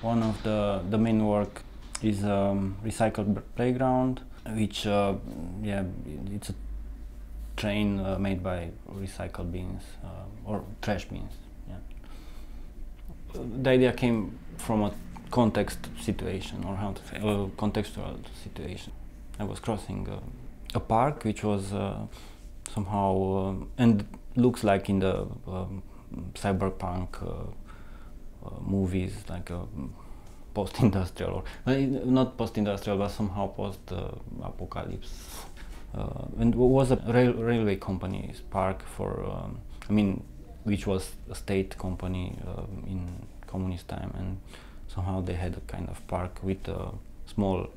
One of the main work is recycled playground, which yeah, it's a train made by recycled bins or trash bins. Yeah. The idea came from a context situation, or how to say, a contextual situation. I was crossing a park which was somehow and looks like in the cyberpunk movies, like post-industrial, or not post-industrial, but somehow post-apocalypse. And it was a railway company's park for, I mean, which was a state company in communist time, and somehow they had a kind of park with a small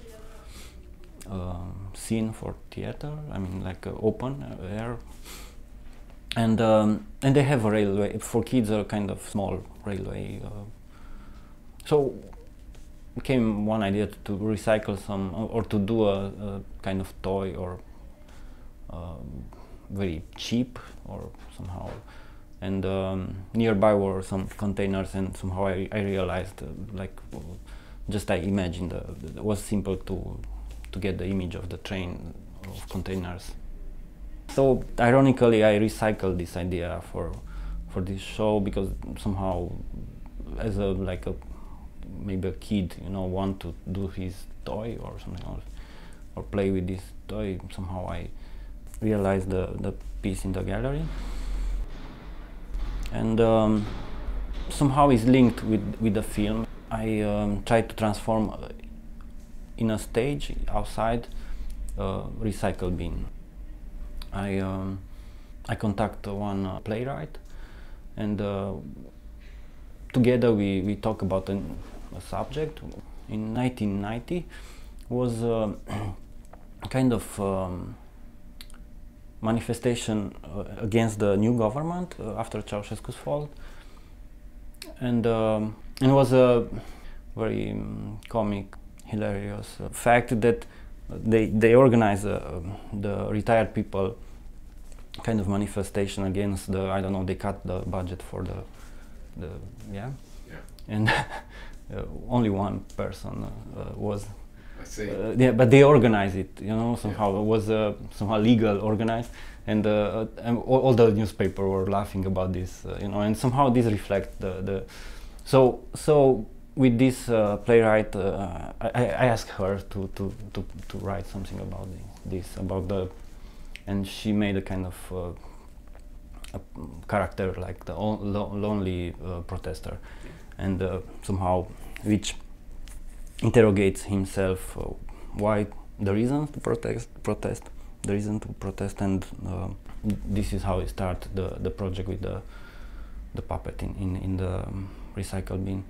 scene for theater. I mean, like open air, and they have a railway for kids, a kind of small railway. So came one idea to recycle some, or to do a kind of toy, or very cheap, or somehow. And nearby were some containers, and somehow I realized, like, just I imagined, it was simple to get the image of the train of containers. So ironically, I recycled this idea for this show, because somehow, as maybe a kid, you know, want to do his toy or something else, or play with this toy. Somehow I realized the piece in the gallery, and somehow is linked with the film. I tried to transform in a stage outside recycle bin. I contact one playwright, and together we talk about a subject. In 1990 was a kind of manifestation against the new government after Ceausescu's fall, and it was a very comic, hilarious fact that they organized the retired people kind of manifestation against the, I don't know, they cut the budget for the yeah. And only one person was. I see. Yeah, but they organized it, you know, somehow. It was somehow legal, organized, and all the newspaper were laughing about this, you know, and somehow this reflect the. So with this playwright, I asked her to write something about this, and she made a kind of a character like the lonely protester, and somehow which interrogates himself why the reason to protest, the reason to protest, and this is how it started the project with the puppet in the recycle bin.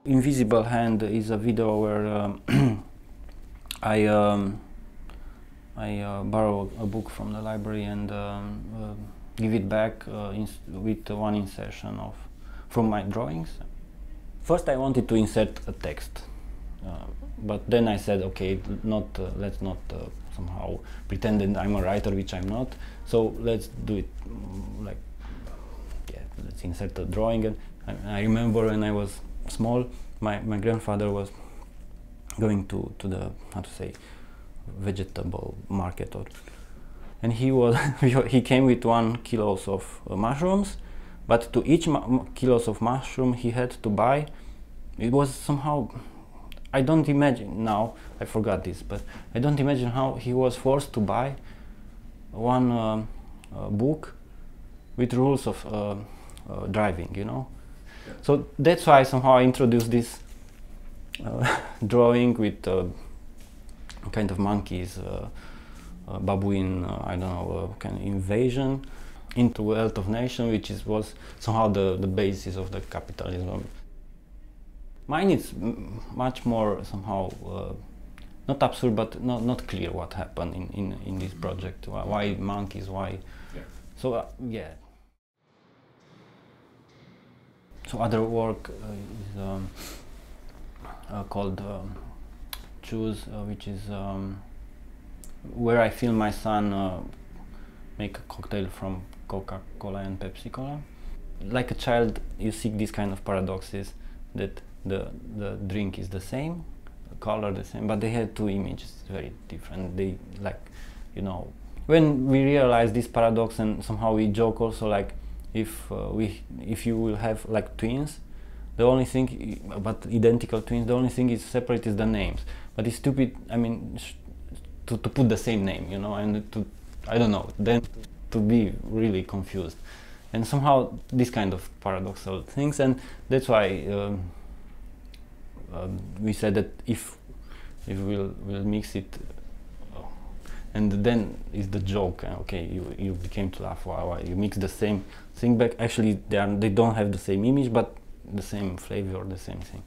Invisible Hand is a video where I borrow a book from the library and give it back with one insertion from my drawings. First I wanted to insert a text, but then I said, okay, let's not somehow pretend that I'm a writer, which I'm not. So let's do it like, yeah, let's insert a drawing. And I remember when I was small, my grandfather was going to the, how to say, vegetable market, and he came with 1 kilo of mushrooms, but to each kilos of mushroom he had to buy, it was somehow, I don't imagine now, I forgot this, but I don't imagine how he was forced to buy one book with rules of driving, you know. Yeah. So that's why somehow I introduced this drawing with kind of monkeys, baboon, I don't know, kind of invasion into wealth of nation, which was somehow the basis of the capitalism. Mine is much more somehow not absurd, but not clear what happened in this project. Why monkeys? Why? Yeah. So yeah. So other work is called Choose, which is where I film my son make a cocktail from Coca-Cola and Pepsi-Cola. like a child, you see these kind of paradoxes that the drink is the same, the color the same, but they have two images very different. They, like, you know, when we realize this paradox, and somehow we joke also, like, if you will have like twins, the only thing, but identical twins, the only thing is separate is the names. But it's stupid, I mean, to put the same name, you know, and to, I don't know, then to be really confused. And somehow this kind of paradoxical things, and that's why we said that if we'll mix it, and then is the joke. Okay, you became to laugh. Wow, you mix the same thing back. Actually, they don't have the same image, but the same flavor, the same thing.